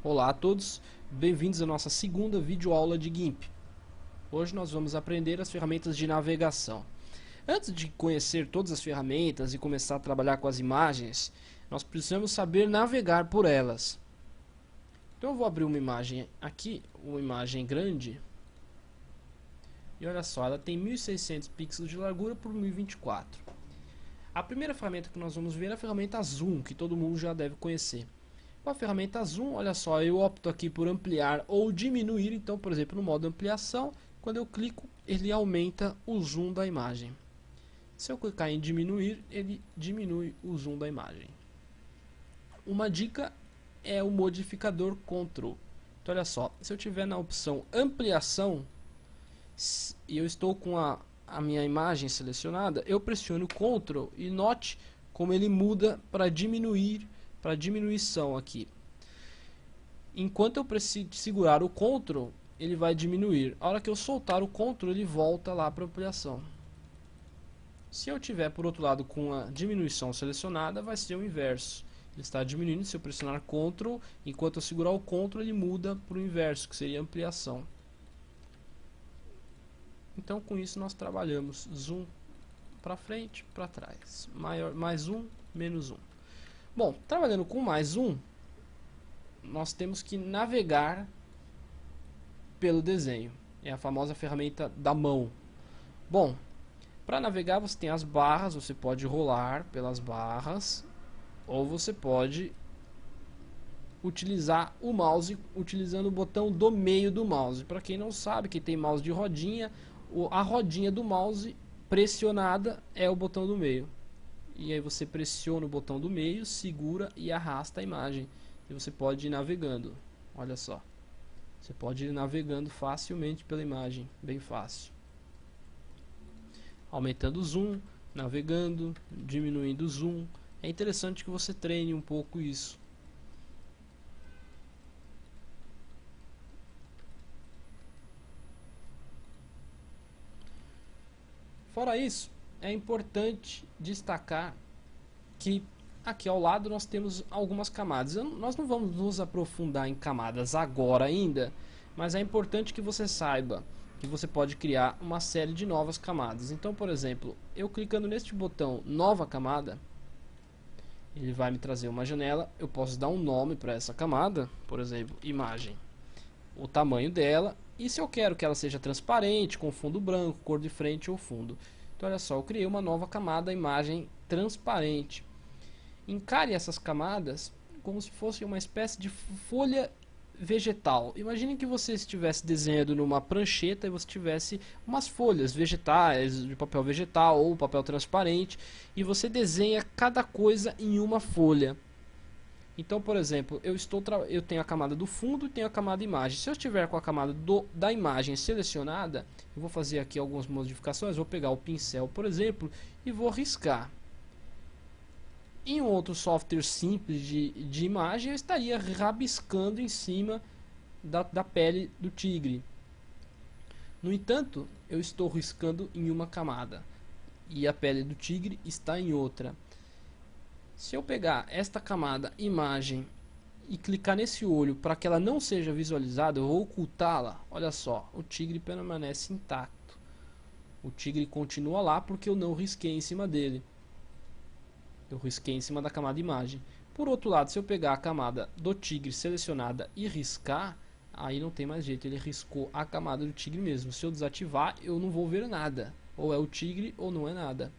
Olá a todos, bem-vindos à nossa segunda videoaula de GIMP. Hoje nós vamos aprender as ferramentas de navegação. Antes de conhecer todas as ferramentas e começar a trabalhar com as imagens, nós precisamos saber navegar por elas. Então eu vou abrir uma imagem aqui, uma imagem grande. E olha só, ela tem 1600 pixels de largura por 1024. A primeira ferramenta que nós vamos ver é a ferramenta Zoom, que todo mundo já deve conhecer. Com a ferramenta Zoom, olha só, eu opto aqui por ampliar ou diminuir. Então, por exemplo, no modo ampliação, quando eu clico, ele aumenta o zoom da imagem. Se eu clicar em diminuir, ele diminui o zoom da imagem. Uma dica é o modificador Ctrl. Então, olha só, se eu tiver na opção ampliação e eu estou com a minha imagem selecionada, eu pressiono Ctrl e note como ele muda para diminuir, para diminuição aqui. Enquanto eu preciso segurar o Ctrl, ele vai diminuir. A hora que eu soltar o Ctrl, ele volta lá para ampliação. Se eu tiver por outro lado com a diminuição selecionada, vai ser o inverso. Ele está diminuindo. Se eu pressionar Ctrl, enquanto eu segurar o Ctrl, ele muda para o inverso, que seria ampliação. Então, com isso nós trabalhamos zoom para frente, para trás, maior, mais um, menos um. Bom, trabalhando com mais um, nós temos que navegar pelo desenho. É a famosa ferramenta da mão. Bom, para navegar você tem as barras, você pode rolar pelas barras, ou você pode utilizar o mouse utilizando o botão do meio do mouse. Para quem não sabe, quem tem mouse de rodinha, a rodinha do mouse pressionada é o botão do meio. E aí você pressiona o botão do meio, segura e arrasta a imagem. E você pode ir navegando. Olha só. Você pode ir navegando facilmente pela imagem. Bem fácil. Aumentando o zoom, navegando, diminuindo o zoom. É interessante que você treine um pouco isso. Fora isso, é importante destacar que aqui ao lado nós temos algumas camadas. Nós não vamos nos aprofundar em camadas agora ainda, mas é importante que você saiba que você pode criar uma série de novas camadas. Então, por exemplo, eu clicando neste botão nova camada, ele vai me trazer uma janela. Eu posso dar um nome para essa camada, por exemplo, imagem, o tamanho dela, e se eu quero que ela seja transparente, com fundo branco, cor de frente ou fundo. Então olha só, eu criei uma nova camada, imagem transparente. Encare essas camadas como se fosse uma espécie de folha vegetal. Imagine que você estivesse desenhando numa prancheta e você tivesse umas folhas vegetais, de papel vegetal ou papel transparente, e você desenha cada coisa em uma folha. Então, por exemplo, eu tenho a camada do fundo e tenho a camada imagem. Se eu estiver com a camada da imagem selecionada, eu vou fazer aqui algumas modificações. Vou pegar o pincel, por exemplo, e vou riscar. Em um outro software simples de imagem, eu estaria rabiscando em cima da pele do tigre. No entanto, eu estou riscando em uma camada e a pele do tigre está em outra. Se eu pegar esta camada imagem e clicar nesse olho para que ela não seja visualizada, eu vou ocultá-la. Olha só, o tigre permanece intacto. O tigre continua lá porque eu não risquei em cima dele. Eu risquei em cima da camada imagem. Por outro lado, se eu pegar a camada do tigre selecionada e riscar, aí não tem mais jeito, ele riscou a camada do tigre mesmo. Se eu desativar, eu não vou ver nada. Ou é o tigre ou não é nada.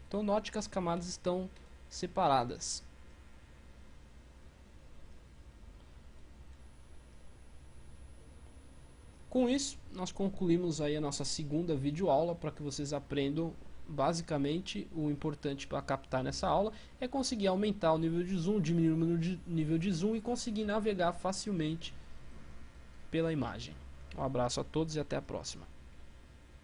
Então note que as camadas estão separadas. Com isso, nós concluímos aí a nossa segunda videoaula para que vocês aprendam. Basicamente, o importante para captar nessa aula é conseguir aumentar o nível de zoom, diminuir o nível de zoom e conseguir navegar facilmente pela imagem. Um abraço a todos e até a próxima.